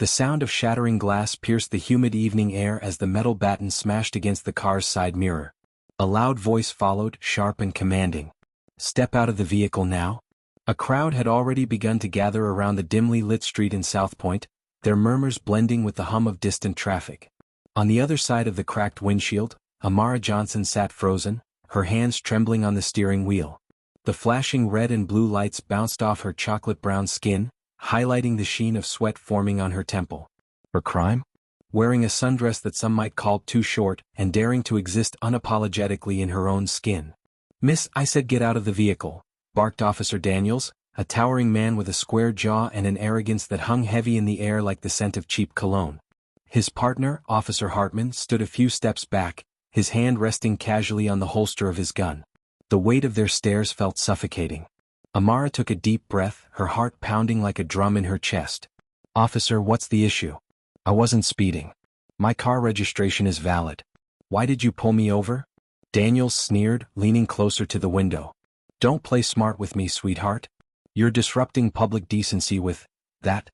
The sound of shattering glass pierced the humid evening air as the metal batten smashed against the car's side mirror. A loud voice followed, sharp and commanding. "Step out of the vehicle now." A crowd had already begun to gather around the dimly lit street in South Point, their murmurs blending with the hum of distant traffic. On the other side of the cracked windshield, Amara Johnson sat frozen, her hands trembling on the steering wheel. The flashing red and blue lights bounced off her chocolate-brown skin, highlighting the sheen of sweat forming on her temple. Her crime? Wearing a sundress that some might call too short and daring to exist unapologetically in her own skin. "Miss, I said get out of the vehicle," barked Officer Daniels, a towering man with a square jaw and an arrogance that hung heavy in the air like the scent of cheap cologne. His partner, Officer Hartman, stood a few steps back, his hand resting casually on the holster of his gun. The weight of their stares felt suffocating. Amara took a deep breath, her heart pounding like a drum in her chest. "Officer, what's the issue?" "I wasn't speeding. My car registration is valid." "Why did you pull me over?" Daniels sneered, leaning closer to the window. "Don't play smart with me, sweetheart. You're disrupting public decency with that."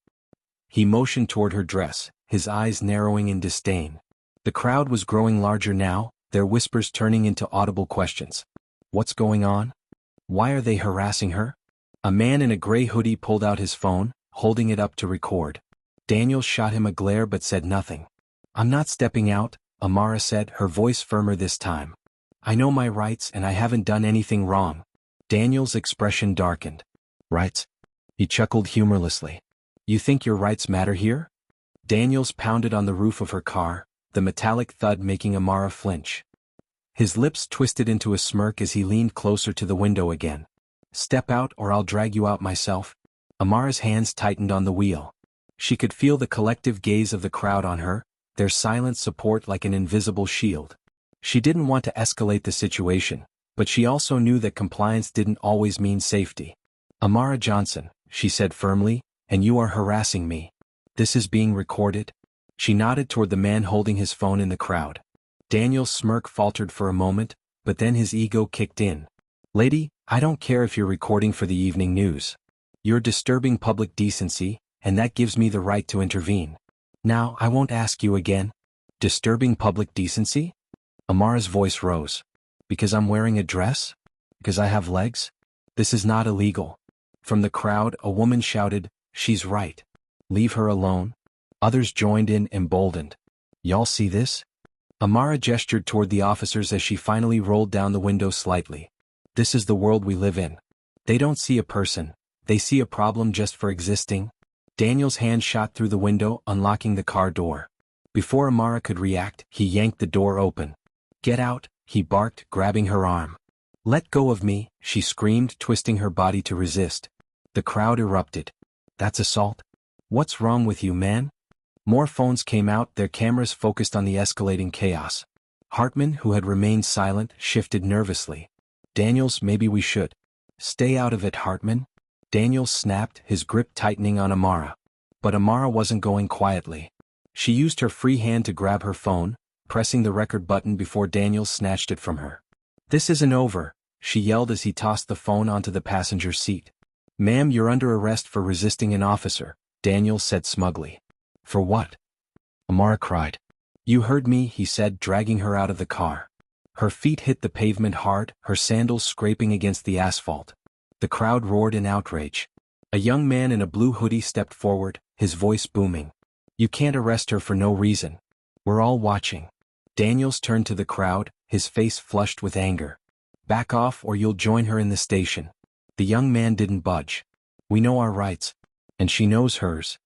He motioned toward her dress, his eyes narrowing in disdain. The crowd was growing larger now, their whispers turning into audible questions. "What's going on? Why are they harassing her?" A man in a gray hoodie pulled out his phone, holding it up to record. Daniels shot him a glare but said nothing. "I'm not stepping out," Amara said, her voice firmer this time. "I know my rights and I haven't done anything wrong." Daniels' expression darkened. "Rights?" He chuckled humorlessly. "You think your rights matter here?" Daniels pounded on the roof of her car, the metallic thud making Amara flinch. His lips twisted into a smirk as he leaned closer to the window again. "Step out or I'll drag you out myself." Amara's hands tightened on the wheel. She could feel the collective gaze of the crowd on her, their silent support like an invisible shield. She didn't want to escalate the situation, but she also knew that compliance didn't always mean safety. "Amara Johnson," she said firmly, "and you are harassing me. This is being recorded?" She nodded toward the man holding his phone in the crowd. Daniel's smirk faltered for a moment, but then his ego kicked in. "Lady, I don't care if you're recording for the evening news. You're disturbing public decency, and that gives me the right to intervene. Now, I won't ask you again." "Disturbing public decency?" Amara's voice rose. "Because I'm wearing a dress? Because I have legs? This is not illegal." From the crowd, a woman shouted, "She's right. Leave her alone." Others joined in, emboldened. "Y'all see this?" Amara gestured toward the officers as she finally rolled down the window slightly. "This is the world we live in. They don't see a person, they see a problem just for existing." Daniel's hand shot through the window, unlocking the car door. Before Amara could react, he yanked the door open. "Get out," he barked, grabbing her arm. "Let go of me," she screamed, twisting her body to resist. The crowd erupted. "That's assault? What's wrong with you, man?" More phones came out, their cameras focused on the escalating chaos. Hartman, who had remained silent, shifted nervously. "Daniels, maybe we should." "Stay out of it, Hartman." Daniels snapped, his grip tightening on Amara. But Amara wasn't going quietly. She used her free hand to grab her phone, pressing the record button before Daniels snatched it from her. "This isn't over," she yelled as he tossed the phone onto the passenger seat. "Ma'am, you're under arrest for resisting an officer," Daniels said smugly. "For what?" Amara cried. "You heard me," he said, dragging her out of the car. Her feet hit the pavement hard, her sandals scraping against the asphalt. The crowd roared in outrage. A young man in a blue hoodie stepped forward, his voice booming. "You can't arrest her for no reason. We're all watching." Daniels turned to the crowd, his face flushed with anger. "Back off or you'll join her in the station." The young man didn't budge. "We know our rights. And she knows hers."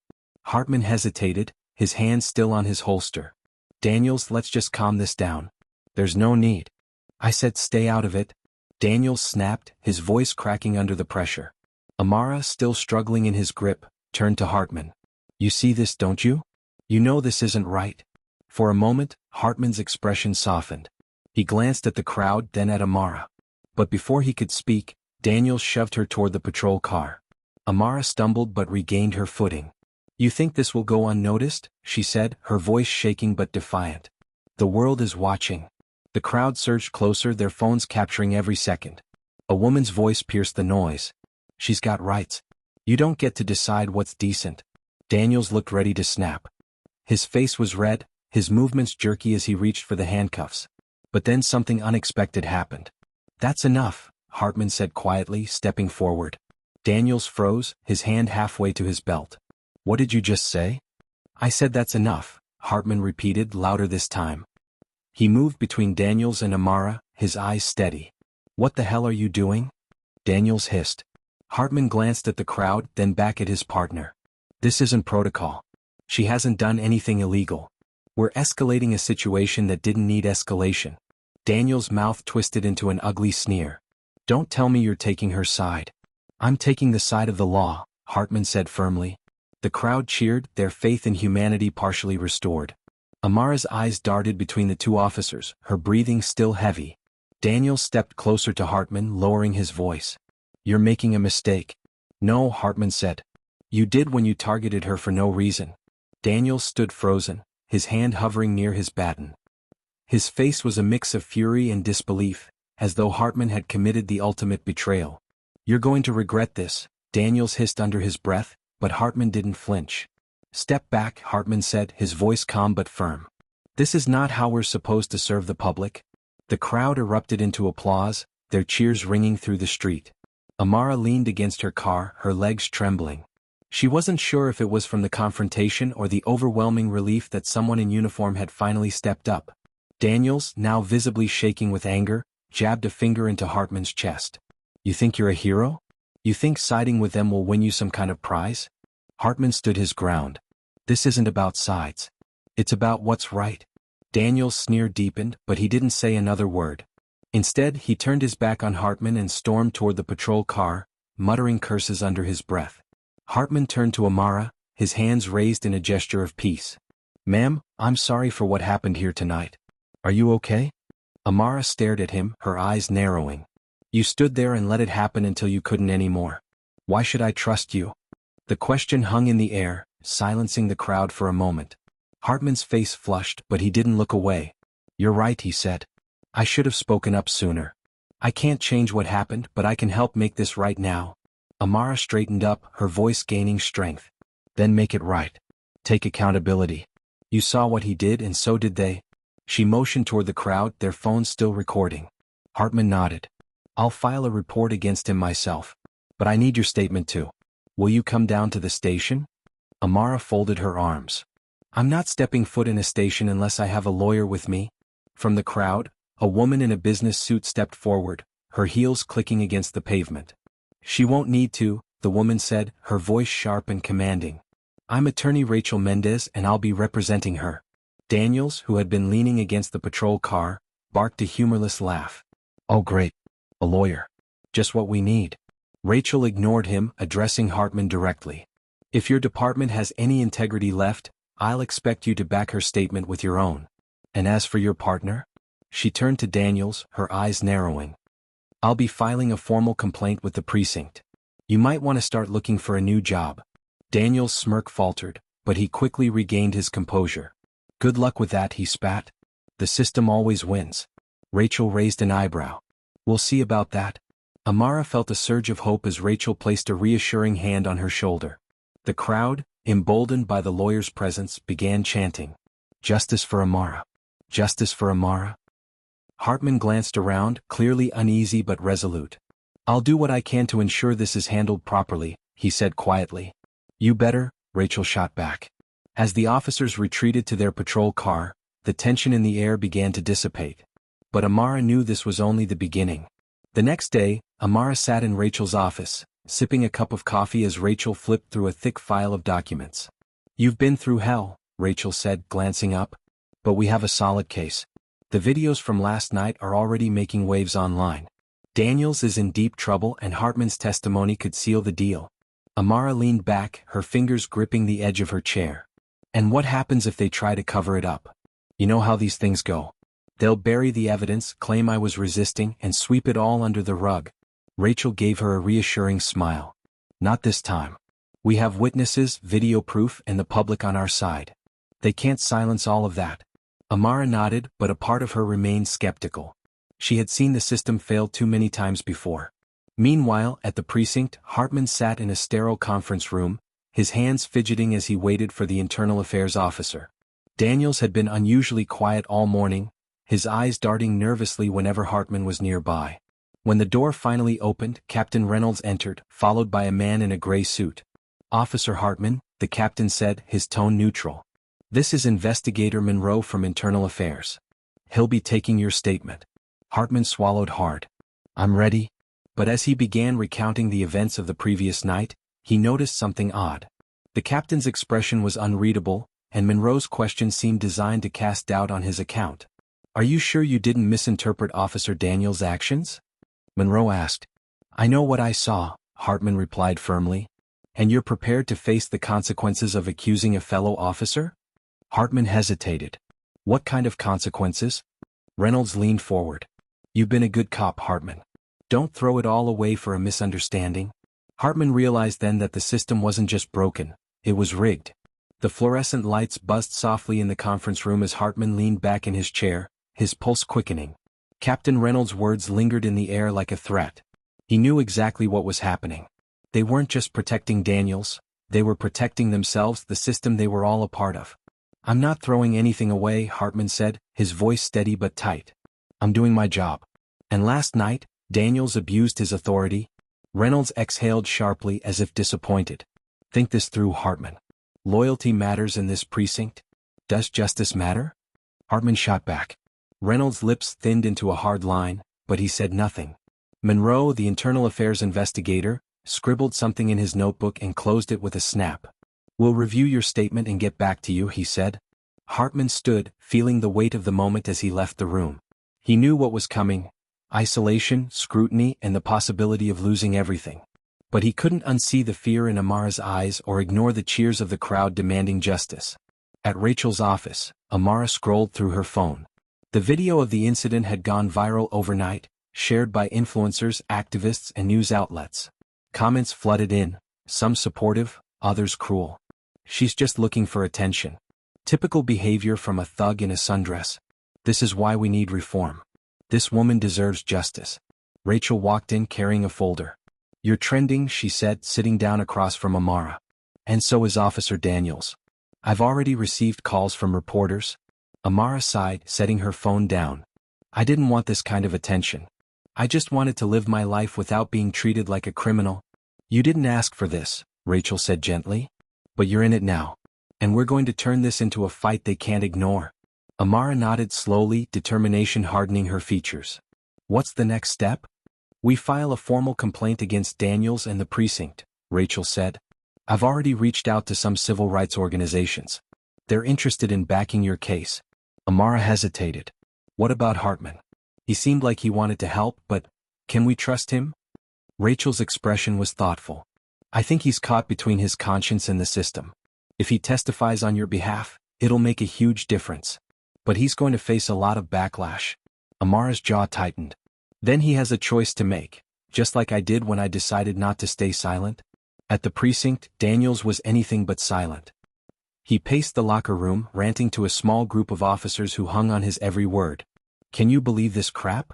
Hartman hesitated, his hand still on his holster. "Daniels, let's just calm this down. There's no need." "I said stay out of it." Daniels snapped, his voice cracking under the pressure. Amara, still struggling in his grip, turned to Hartman. "You see this, don't you? You know this isn't right." For a moment, Hartman's expression softened. He glanced at the crowd, then at Amara. But before he could speak, Daniels shoved her toward the patrol car. Amara stumbled but regained her footing. "You think this will go unnoticed?" she said, her voice shaking but defiant. "The world is watching." The crowd surged closer, their phones capturing every second. A woman's voice pierced the noise. "She's got rights. You don't get to decide what's decent." Daniels looked ready to snap. His face was red, his movements jerky as he reached for the handcuffs. But then something unexpected happened. "That's enough," Hartman said quietly, stepping forward. Daniels froze, his hand halfway to his belt. "What did you just say?" "I said that's enough," Hartman repeated, louder this time. He moved between Daniels and Amara, his eyes steady. "What the hell are you doing?" Daniels hissed. Hartman glanced at the crowd, then back at his partner. "This isn't protocol. She hasn't done anything illegal. We're escalating a situation that didn't need escalation." Daniels' mouth twisted into an ugly sneer. "Don't tell me you're taking her side." "I'm taking the side of the law," Hartman said firmly. The crowd cheered, their faith in humanity partially restored. Amara's eyes darted between the two officers, her breathing still heavy. Daniels stepped closer to Hartman, lowering his voice. "You're making a mistake." "No," Hartman said. "You did when you targeted her for no reason." Daniels stood frozen, his hand hovering near his baton. His face was a mix of fury and disbelief, as though Hartman had committed the ultimate betrayal. "You're going to regret this," Daniels hissed under his breath, but Hartman didn't flinch. "Step back," Hartman said, his voice calm but firm. "This is not how we're supposed to serve the public." The crowd erupted into applause, their cheers ringing through the street. Amara leaned against her car, her legs trembling. She wasn't sure if it was from the confrontation or the overwhelming relief that someone in uniform had finally stepped up. Daniels, now visibly shaking with anger, jabbed a finger into Hartman's chest. "You think you're a hero? You think siding with them will win you some kind of prize?" Hartman stood his ground. "This isn't about sides. It's about what's right." Daniels' sneer deepened, but he didn't say another word. Instead, he turned his back on Hartman and stormed toward the patrol car, muttering curses under his breath. Hartman turned to Amara, his hands raised in a gesture of peace. "Ma'am, I'm sorry for what happened here tonight. Are you okay?" Amara stared at him, her eyes narrowing. "You stood there and let it happen until you couldn't anymore. Why should I trust you?" The question hung in the air, silencing the crowd for a moment. Hartman's face flushed, but he didn't look away. "You're right," he said. "I should have spoken up sooner. I can't change what happened, but I can help make this right now." Amara straightened up, her voice gaining strength. "Then make it right. Take accountability. You saw what he did and so did they." She motioned toward the crowd, their phones still recording. Hartman nodded. "I'll file a report against him myself. But I need your statement too. Will you come down to the station?" Amara folded her arms. "I'm not stepping foot in a station unless I have a lawyer with me." From the crowd, a woman in a business suit stepped forward, her heels clicking against the pavement. "She won't need to," the woman said, her voice sharp and commanding. "I'm attorney Rachel Mendez and I'll be representing her." Daniels, who had been leaning against the patrol car, barked a humorless laugh. "Oh great. A lawyer. Just what we need." Rachel ignored him, addressing Hartman directly. "If your department has any integrity left, I'll expect you to back her statement with your own. And as for your partner?" She turned to Daniels, her eyes narrowing. "I'll be filing a formal complaint with the precinct. You might want to start looking for a new job." Daniels' smirk faltered, but he quickly regained his composure. "Good luck with that," he spat. "The system always wins." Rachel raised an eyebrow. "We'll see about that." Amara felt a surge of hope as Rachel placed a reassuring hand on her shoulder. The crowd, emboldened by the lawyer's presence, began chanting, "Justice for Amara. Justice for Amara." Hartman glanced around, clearly uneasy but resolute. "I'll do what I can to ensure this is handled properly," he said quietly. "You better," Rachel shot back. As the officers retreated to their patrol car, the tension in the air began to dissipate. But Amara knew this was only the beginning. The next day, Amara sat in Rachel's office, sipping a cup of coffee as Rachel flipped through a thick file of documents. "You've been through hell," Rachel said, glancing up. "But we have a solid case. The videos from last night are already making waves online. Daniels is in deep trouble and Hartman's testimony could seal the deal." Amara leaned back, her fingers gripping the edge of her chair. "And what happens if they try to cover it up? You know how these things go. They'll bury the evidence, claim I was resisting, and sweep it all under the rug." Rachel gave her a reassuring smile. "Not this time. We have witnesses, video proof, and the public on our side. They can't silence all of that." Amara nodded, but a part of her remained skeptical. She had seen the system fail too many times before. Meanwhile, at the precinct, Hartman sat in a sterile conference room, his hands fidgeting as he waited for the internal affairs officer. Daniels had been unusually quiet all morning, his eyes darting nervously whenever Hartman was nearby. When the door finally opened, Captain Reynolds entered, followed by a man in a gray suit. "Officer Hartman," the captain said, his tone neutral. "This is Investigator Monroe from Internal Affairs. He'll be taking your statement." Hartman swallowed hard. "I'm ready." But as he began recounting the events of the previous night, he noticed something odd. The captain's expression was unreadable, and Monroe's question seemed designed to cast doubt on his account. "Are you sure you didn't misinterpret Officer Daniels' actions?" Monroe asked. "I know what I saw," Hartman replied firmly. "And you're prepared to face the consequences of accusing a fellow officer?" Hartman hesitated. "What kind of consequences?" Reynolds leaned forward. "You've been a good cop, Hartman. Don't throw it all away for a misunderstanding." Hartman realized then that the system wasn't just broken, it was rigged. The fluorescent lights buzzed softly in the conference room as Hartman leaned back in his chair, his pulse quickening. Captain Reynolds' words lingered in the air like a threat. He knew exactly what was happening. They weren't just protecting Daniels, they were protecting themselves, the system they were all a part of. "I'm not throwing anything away," Hartman said, his voice steady but tight. "I'm doing my job." "And last night, Daniels abused his authority?" Reynolds exhaled sharply as if disappointed. "Think this through, Hartman. Loyalty matters in this precinct. Does justice matter?" Hartman shot back. Reynolds' lips thinned into a hard line, but he said nothing. Monroe, the internal affairs investigator, scribbled something in his notebook and closed it with a snap. "We'll review your statement and get back to you," he said. Hartman stood, feeling the weight of the moment as he left the room. He knew what was coming: isolation, scrutiny, and the possibility of losing everything. But he couldn't unsee the fear in Amara's eyes or ignore the cheers of the crowd demanding justice. At Rachel's office, Amara scrolled through her phone. The video of the incident had gone viral overnight, shared by influencers, activists, and news outlets. Comments flooded in, some supportive, others cruel. "She's just looking for attention. Typical behavior from a thug in a sundress. This is why we need reform. This woman deserves justice." Rachel walked in carrying a folder. "You're trending," she said, sitting down across from Amara. "And so is Officer Daniels. I've already received calls from reporters." Amara sighed, setting her phone down. "I didn't want this kind of attention. I just wanted to live my life without being treated like a criminal." "You didn't ask for this," Rachel said gently. "But you're in it now. And we're going to turn this into a fight they can't ignore." Amara nodded slowly, determination hardening her features. "What's the next step?" "We file a formal complaint against Daniels and the precinct," Rachel said. "I've already reached out to some civil rights organizations. They're interested in backing your case." Amara hesitated. "What about Hartman? He seemed like he wanted to help, but can we trust him?" Rachel's expression was thoughtful. "I think he's caught between his conscience and the system. If he testifies on your behalf, it'll make a huge difference. But he's going to face a lot of backlash." Amara's jaw tightened. "Then he has a choice to make, just like I did when I decided not to stay silent." At the precinct, Daniels was anything but silent. He paced the locker room, ranting to a small group of officers who hung on his every word. "Can you believe this crap?"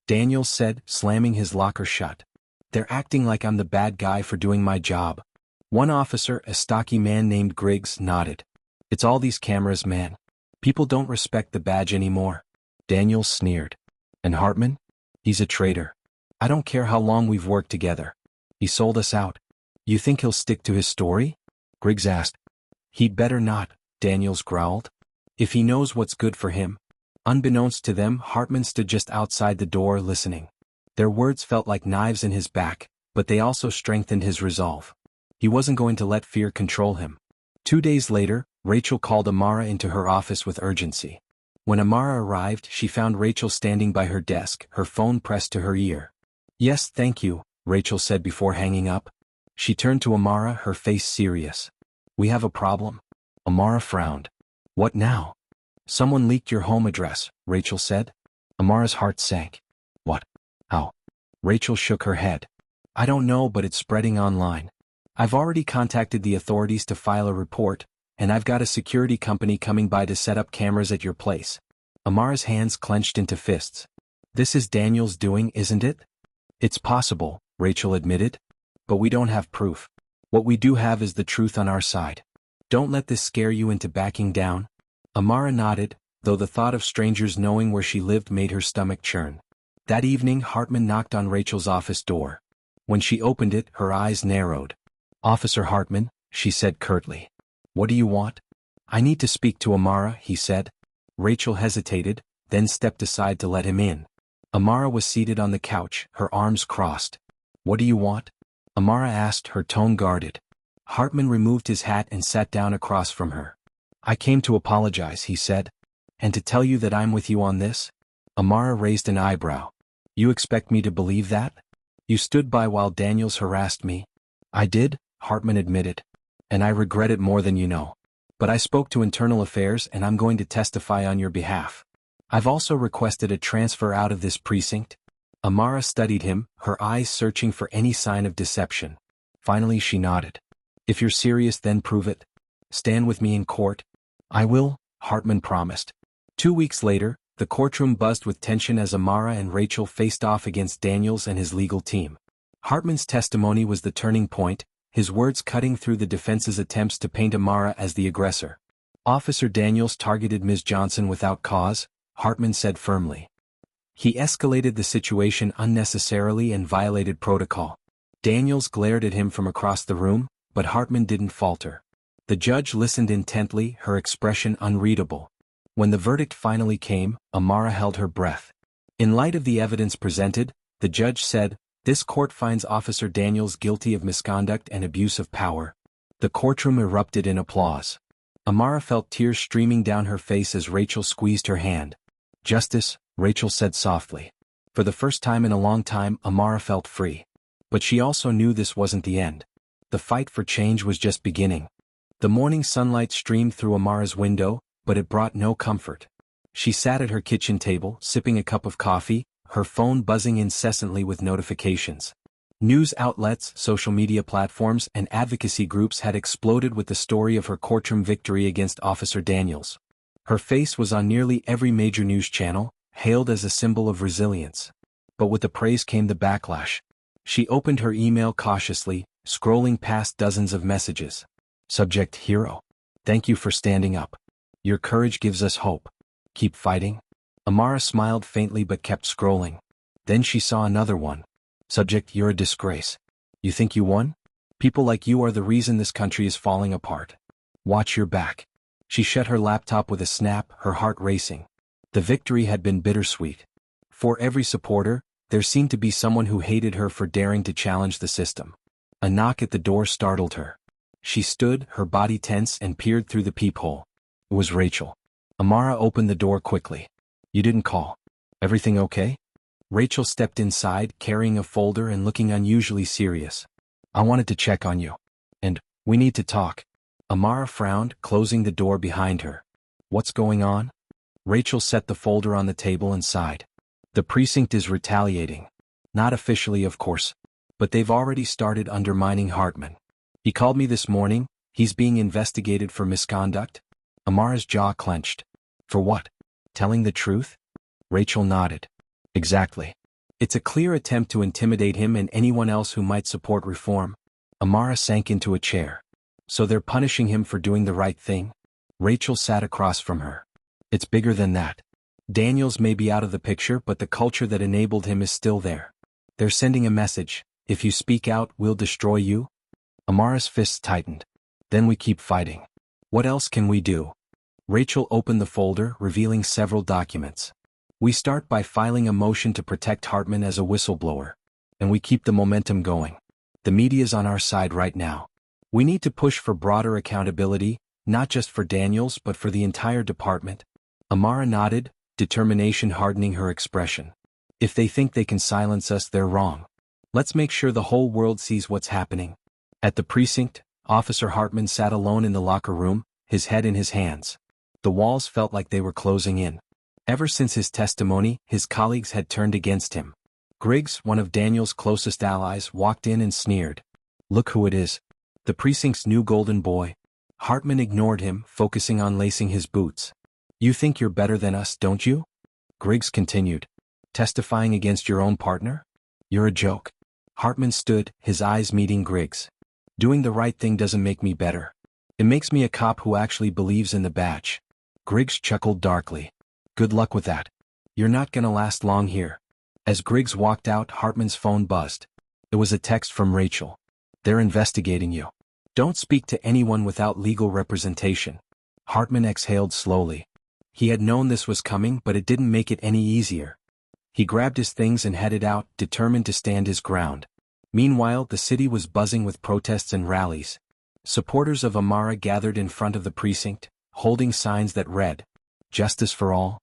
Daniels said, slamming his locker shut. "They're acting like I'm the bad guy for doing my job." One officer, a stocky man named Griggs, nodded. "It's all these cameras, man. People don't respect the badge anymore." Daniels sneered. "And Hartman? He's a traitor. I don't care how long we've worked together. He sold us out. You think he'll stick to his story?" Griggs asked. "He'd better not," Daniels growled. "If he knows what's good for him." Unbeknownst to them, Hartman stood just outside the door listening. Their words felt like knives in his back, but they also strengthened his resolve. He wasn't going to let fear control him. 2 days later, Rachel called Amara into her office with urgency. When Amara arrived, she found Rachel standing by her desk, her phone pressed to her ear. "Yes, thank you," Rachel said before hanging up. She turned to Amara, her face serious. "We have a problem." Amara frowned. "What now?" "Someone leaked your home address," Rachel said. Amara's heart sank. "What? How?" Rachel shook her head. "I don't know, but it's spreading online. I've already contacted the authorities to file a report, and I've got a security company coming by to set up cameras at your place." Amara's hands clenched into fists. "This is Daniel's doing, isn't it?" "It's possible," Rachel admitted. "But we don't have proof." What we do have is the truth on our side. Don't let this scare you into backing down." Amara nodded, though the thought of strangers knowing where she lived made her stomach churn. That evening Hartman knocked on Rachel's office door. When she opened it, her eyes narrowed. "Officer Hartman," she said curtly. "What do you want?" "I need to speak to Amara," he said. Rachel hesitated, then stepped aside to let him in. Amara was seated on the couch, her arms crossed. "What do you want?" Amara asked, her tone guarded. Hartman removed his hat and sat down across from her. "I came to apologize," he said. "And to tell you that I'm with you on this?" Amara raised an eyebrow. "You expect me to believe that? You stood by while Daniels harassed me." "I did," Hartman admitted. "And I regret it more than you know. But I spoke to Internal Affairs and I'm going to testify on your behalf. I've also requested a transfer out of this precinct." Amara studied him, her eyes searching for any sign of deception. Finally she nodded. "If you're serious, then prove it. Stand with me in court." "I will," Hartman promised. 2 weeks later, the courtroom buzzed with tension as Amara and Rachel faced off against Daniels and his legal team. Hartman's testimony was the turning point, his words cutting through the defense's attempts to paint Amara as the aggressor. "Officer Daniels targeted Ms. Johnson without cause," Hartman said firmly. "He escalated the situation unnecessarily and violated protocol." Daniels glared at him from across the room, but Hartman didn't falter. The judge listened intently, her expression unreadable. When the verdict finally came, Amara held her breath. In light of the evidence presented, the judge said, "This court finds Officer Daniels guilty of misconduct and abuse of power." The courtroom erupted in applause. Amara felt tears streaming down her face as Rachel squeezed her hand. "Justice," Rachel said softly. For the first time in a long time, Amara felt free. But she also knew this wasn't the end. The fight for change was just beginning. The morning sunlight streamed through Amara's window, but it brought no comfort. She sat at her kitchen table, sipping a cup of coffee, her phone buzzing incessantly with notifications. News outlets, social media platforms, and advocacy groups had exploded with the story of her courtroom victory against Officer Daniels. Her face was on nearly every major news channel, hailed as a symbol of resilience. But with the praise came the backlash. She opened her email cautiously, scrolling past dozens of messages. Subject: Hero. Thank you for standing up. Your courage gives us hope. Keep fighting. Amara smiled faintly but kept scrolling. Then she saw another one. Subject: You're a disgrace. You think you won? People like you are the reason this country is falling apart. Watch your back. She shut her laptop with a snap, her heart racing. The victory had been bittersweet. For every supporter, there seemed to be someone who hated her for daring to challenge the system. A knock at the door startled her. She stood, her body tense, and peered through the peephole. It was Rachel. Amara opened the door quickly. "You didn't call. Everything okay?" Rachel stepped inside, carrying a folder and looking unusually serious. "I wanted to check on you. And, we need to talk." Amara frowned, closing the door behind her. "What's going on?" Rachel set the folder on the table and sighed. "The precinct is retaliating. Not officially, of course. But they've already started undermining Hartman. He called me this morning. He's being investigated for misconduct." Amara's jaw clenched. "For what? Telling the truth?" Rachel nodded. "Exactly. It's a clear attempt to intimidate him and anyone else who might support reform." Amara sank into a chair. "So they're punishing him for doing the right thing?" Rachel sat across from her. "It's bigger than that. Daniels may be out of the picture, but the culture that enabled him is still there. They're sending a message: if you speak out, we'll destroy you." Amara's fists tightened. "Then we keep fighting. What else can we do?" Rachel opened the folder, revealing several documents. "We start by filing a motion to protect Hartman as a whistleblower. And we keep the momentum going. The media's on our side right now. We need to push for broader accountability, not just for Daniels but for the entire department." Amara nodded, determination hardening her expression. "If they think they can silence us, they're wrong. Let's make sure the whole world sees what's happening." At the precinct, Officer Hartman sat alone in the locker room, his head in his hands. The walls felt like they were closing in. Ever since his testimony, his colleagues had turned against him. Griggs, one of Daniel's closest allies, walked in and sneered. "Look who it is. The precinct's new golden boy." Hartman ignored him, focusing on lacing his boots. "You think you're better than us, don't you?" Griggs continued. "Testifying against your own partner? You're a joke." Hartman stood, his eyes meeting Griggs. Doing the right thing doesn't make me better. It makes me a cop who actually believes in the badge. Griggs chuckled darkly. Good luck with that. You're not gonna last long here. As Griggs walked out, Hartman's phone buzzed. It was a text from Rachel. They're investigating you. Don't speak to anyone without legal representation. Hartman exhaled slowly. He had known this was coming, but it didn't make it any easier. He grabbed his things and headed out, determined to stand his ground. Meanwhile, the city was buzzing with protests and rallies. Supporters of Amara gathered in front of the precinct, holding signs that read, "Justice for all,"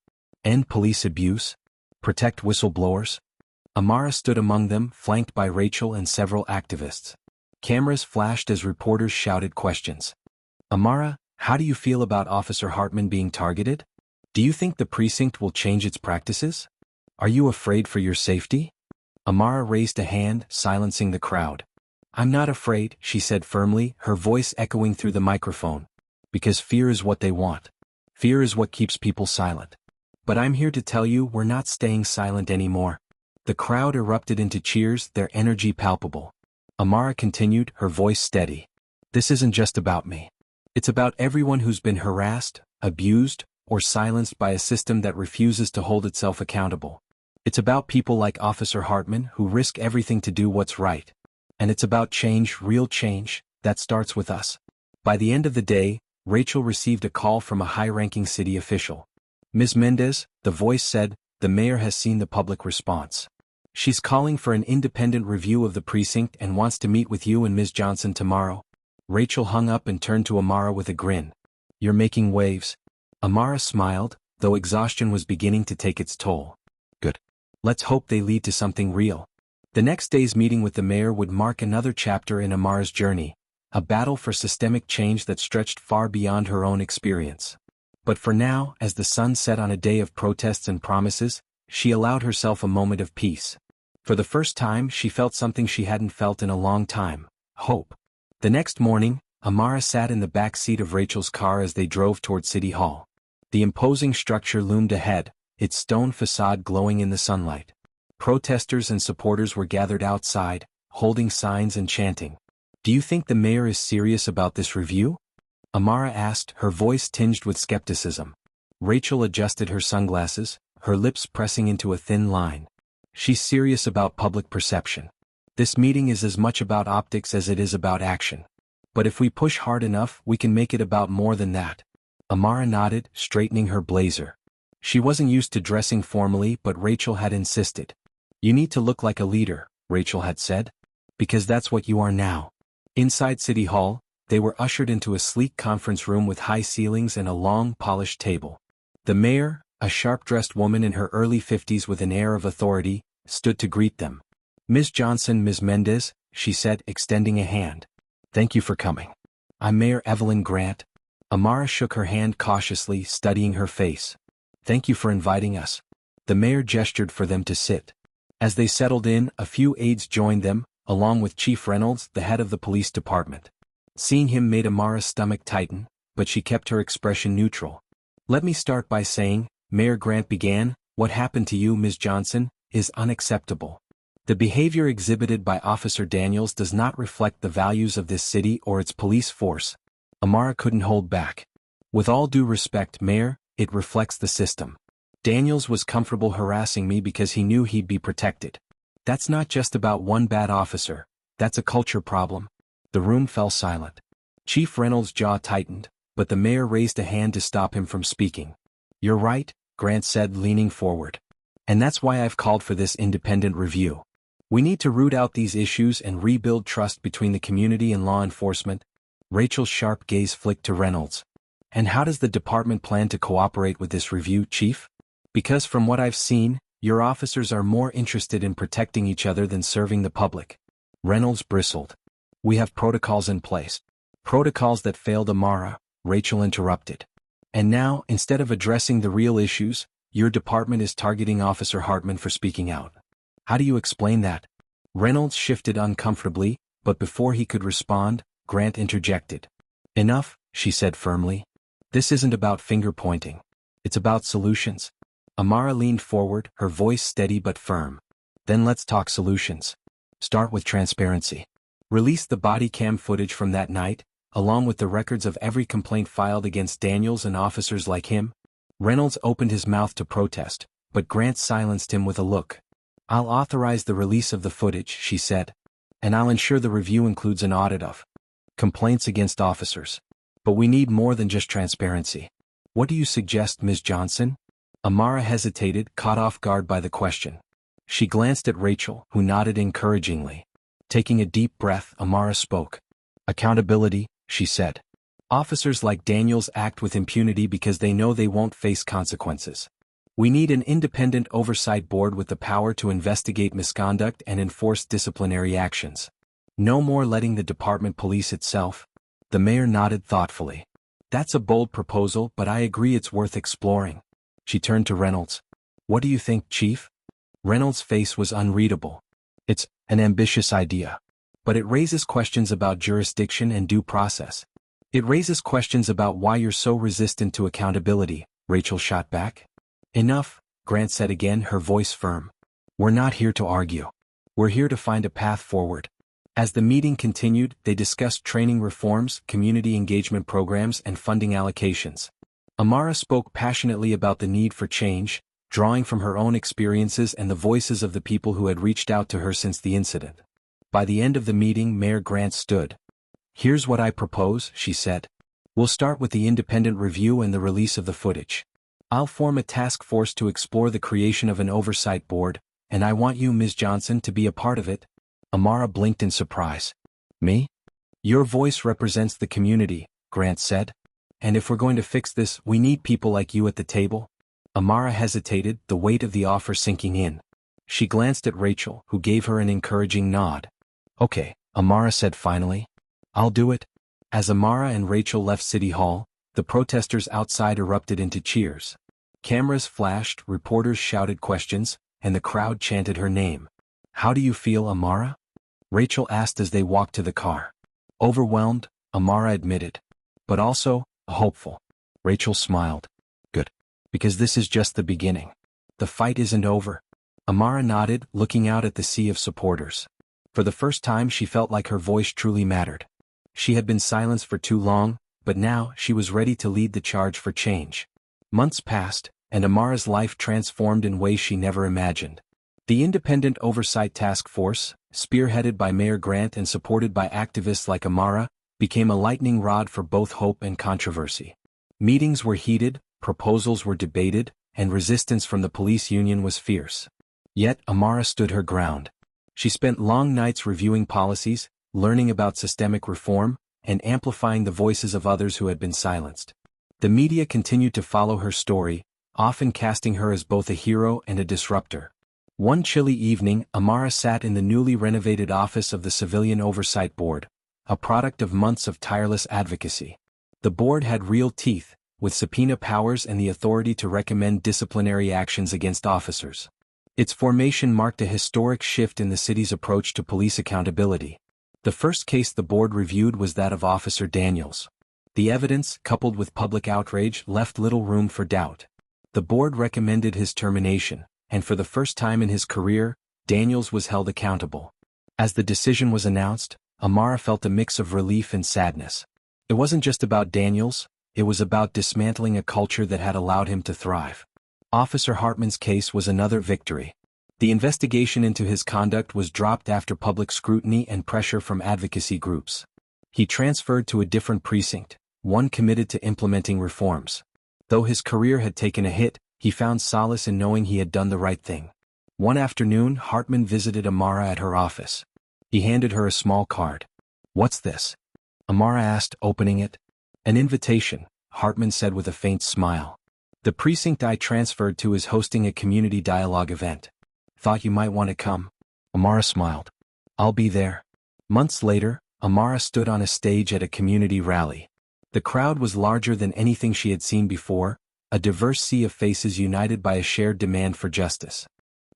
"End police abuse," "Protect whistleblowers." Amara stood among them, flanked by Rachel and several activists. Cameras flashed as reporters shouted questions. "Amara, how do you feel about Officer Hartman being targeted? Do you think the precinct will change its practices? Are you afraid for your safety?" Amara raised a hand, silencing the crowd. "I'm not afraid," she said firmly, her voice echoing through the microphone. "Because fear is what they want. Fear is what keeps people silent. But I'm here to tell you we're not staying silent anymore." The crowd erupted into cheers, their energy palpable. Amara continued, her voice steady. "This isn't just about me. It's about everyone who's been harassed, abused, or silenced by a system that refuses to hold itself accountable. It's about people like Officer Hartman who risk everything to do what's right. And it's about change, real change, that starts with us." By the end of the day, Rachel received a call from a high-ranking city official. "Ms. Mendez," the voice said, "the mayor has seen the public response. She's calling for an independent review of the precinct and wants to meet with you and Ms. Johnson tomorrow." Rachel hung up and turned to Amara with a grin. "You're making waves." Amara smiled, though exhaustion was beginning to take its toll. "Good. Let's hope they lead to something real." The next day's meeting with the mayor would mark another chapter in Amara's journey, a battle for systemic change that stretched far beyond her own experience. But for now, as the sun set on a day of protests and promises, she allowed herself a moment of peace. For the first time, she felt something she hadn't felt in a long time: hope. The next morning, Amara sat in the back seat of Rachel's car as they drove toward City Hall. The imposing structure loomed ahead, its stone facade glowing in the sunlight. Protesters and supporters were gathered outside, holding signs and chanting. "Do you think the mayor is serious about this review?" Amara asked, her voice tinged with skepticism. Rachel adjusted her sunglasses, her lips pressing into a thin line. "She's serious about public perception. This meeting is as much about optics as it is about action. But if we push hard enough, we can make it about more than that." Amara nodded, straightening her blazer. She wasn't used to dressing formally, but Rachel had insisted. "You need to look like a leader," Rachel had said. "Because that's what you are now." Inside City Hall, they were ushered into a sleek conference room with high ceilings and a long, polished table. The mayor, a sharp-dressed woman in her early 50s with an air of authority, stood to greet them. "Ms. Johnson, Ms. Mendez," she said, extending a hand. "Thank you for coming. I'm Mayor Evelyn Grant." Amara shook her hand cautiously, studying her face. "Thank you for inviting us." The mayor gestured for them to sit. As they settled in, a few aides joined them, along with Chief Reynolds, the head of the police department. Seeing him made Amara's stomach tighten, but she kept her expression neutral. "Let me start by saying," Mayor Grant began, "what happened to you, Ms. Johnson, is unacceptable. The behavior exhibited by Officer Daniels does not reflect the values of this city or its police force." Amara couldn't hold back. "With all due respect, Mayor, it reflects the system. Daniels was comfortable harassing me because he knew he'd be protected. That's not just about one bad officer, that's a culture problem." The room fell silent. Chief Reynolds' jaw tightened, but the mayor raised a hand to stop him from speaking. "You're right," Grant said, leaning forward. "And that's why I've called for this independent review. We need to root out these issues and rebuild trust between the community and law enforcement." Rachel's sharp gaze flicked to Reynolds. "And how does the department plan to cooperate with this review, Chief? Because from what I've seen, your officers are more interested in protecting each other than serving the public." Reynolds bristled. "We have protocols in place." "Protocols that failed Amara," Rachel interrupted. "And now, instead of addressing the real issues, your department is targeting Officer Hartman for speaking out. How do you explain that?" Reynolds shifted uncomfortably, but before he could respond, Grant interjected. "Enough," she said firmly. "This isn't about finger-pointing. It's about solutions." Amara leaned forward, her voice steady but firm. "Then let's talk solutions. Start with transparency. Release the body cam footage from that night, along with the records of every complaint filed against Daniels and officers like him. Reynolds opened his mouth to protest, but Grant silenced him with a look. I'll authorize the release of the footage, she said. And I'll ensure the review includes an audit of complaints against officers. But we need more than just transparency. What do you suggest, Ms. Johnson? Amara hesitated, caught off guard by the question. She glanced at Rachel, who nodded encouragingly. Taking a deep breath, Amara spoke. Accountability, she said. Officers like Daniels act with impunity because they know they won't face consequences. We need an independent oversight board with the power to investigate misconduct and enforce disciplinary actions. No more letting the department police itself. The mayor nodded thoughtfully. That's a bold proposal, but I agree it's worth exploring. She turned to Reynolds. What do you think, Chief? Reynolds' face was unreadable. It's an ambitious idea. But it raises questions about jurisdiction and due process. It raises questions about why you're so resistant to accountability, Rachel shot back. Enough, Grant said again, her voice firm. We're not here to argue. We're here to find a path forward. As the meeting continued, they discussed training reforms, community engagement programs, and funding allocations. Amara spoke passionately about the need for change, drawing from her own experiences and the voices of the people who had reached out to her since the incident. By the end of the meeting, Mayor Grant stood. Here's what I propose, she said. We'll start with the independent review and the release of the footage. I'll form a task force to explore the creation of an oversight board, and I want you, Ms. Johnson, to be a part of it. Amara blinked in surprise. Me? Your voice represents the community, Grant said. And if we're going to fix this, we need people like you at the table. Amara hesitated, the weight of the offer sinking in. She glanced at Rachel, who gave her an encouraging nod. Okay, Amara said finally. I'll do it. As Amara and Rachel left City Hall, the protesters outside erupted into cheers. Cameras flashed, reporters shouted questions, and the crowd chanted her name. How do you feel, Amara? Rachel asked as they walked to the car. Overwhelmed, Amara admitted. But also, hopeful. Rachel smiled. Good. Because this is just the beginning. The fight isn't over. Amara nodded, looking out at the sea of supporters. For the first time she felt like her voice truly mattered. She had been silenced for too long, but now she was ready to lead the charge for change. Months passed, and Amara's life transformed in ways she never imagined. The Independent Oversight Task Force, spearheaded by Mayor Grant and supported by activists like Amara, became a lightning rod for both hope and controversy. Meetings were heated, proposals were debated, and resistance from the police union was fierce. Yet Amara stood her ground. She spent long nights reviewing policies, learning about systemic reform, and amplifying the voices of others who had been silenced. The media continued to follow her story, often casting her as both a hero and a disruptor. One chilly evening, Amara sat in the newly renovated office of the Civilian Oversight Board, a product of months of tireless advocacy. The board had real teeth, with subpoena powers and the authority to recommend disciplinary actions against officers. Its formation marked a historic shift in the city's approach to police accountability. The first case the board reviewed was that of Officer Daniels. The evidence, coupled with public outrage, left little room for doubt. The board recommended his termination, and for the first time in his career, Daniels was held accountable. As the decision was announced, Amara felt a mix of relief and sadness. It wasn't just about Daniels, it was about dismantling a culture that had allowed him to thrive. Officer Hartman's case was another victory. The investigation into his conduct was dropped after public scrutiny and pressure from advocacy groups. He transferred to a different precinct, one committed to implementing reforms. Though his career had taken a hit, he found solace in knowing he had done the right thing. One afternoon, Hartman visited Amara at her office. He handed her a small card. "What's this?" Amara asked, opening it. "An invitation," Hartman said with a faint smile. "The precinct I transferred to is hosting a community dialogue event. Thought you might want to come." Amara smiled. "I'll be there." Months later, Amara stood on a stage at a community rally. The crowd was larger than anything she had seen before, a diverse sea of faces united by a shared demand for justice.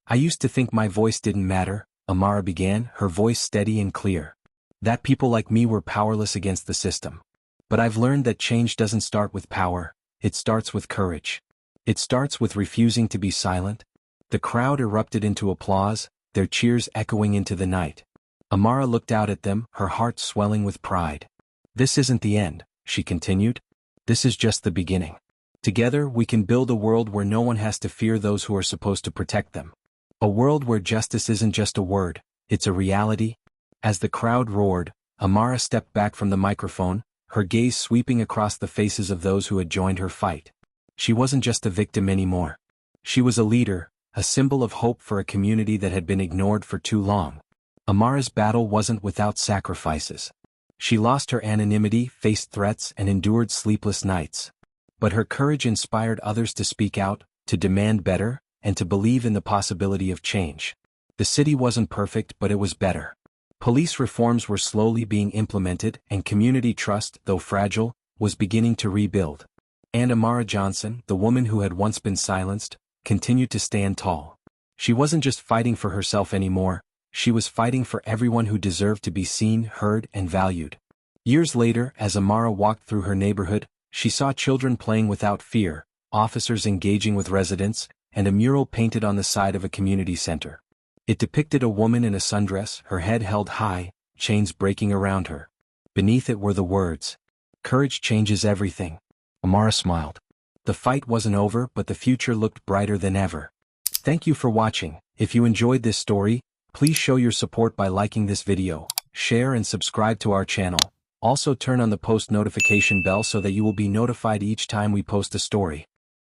"I used to think my voice didn't matter," Amara began, her voice steady and clear. "That people like me were powerless against the system. But I've learned that change doesn't start with power, it starts with courage. It starts with refusing to be silent." The crowd erupted into applause, their cheers echoing into the night. Amara looked out at them, her heart swelling with pride. This isn't the end, she continued. This is just the beginning. Together we can build a world where no one has to fear those who are supposed to protect them. A world where justice isn't just a word, it's a reality. As the crowd roared, Amara stepped back from the microphone, her gaze sweeping across the faces of those who had joined her fight. She wasn't just a victim anymore. She was a leader, a symbol of hope for a community that had been ignored for too long. Amara's battle wasn't without sacrifices. She lost her anonymity, faced threats, and endured sleepless nights. But her courage inspired others to speak out, to demand better, and to believe in the possibility of change. The city wasn't perfect, but it was better. Police reforms were slowly being implemented, and community trust, though fragile, was beginning to rebuild. And Amara Johnson, the woman who had once been silenced, continued to stand tall. She wasn't just fighting for herself anymore, she was fighting for everyone who deserved to be seen, heard, and valued. Years later, as Amara walked through her neighborhood, she saw children playing without fear, officers engaging with residents, and a mural painted on the side of a community center. It depicted a woman in a sundress, her head held high, chains breaking around her. Beneath it were the words, "Courage changes everything." Amara smiled. The fight wasn't over, but the future looked brighter than ever. Thank you for watching. If you enjoyed this story, please show your support by liking this video, share and subscribe to our channel. Also turn on the post notification bell so that you will be notified each time we post a story.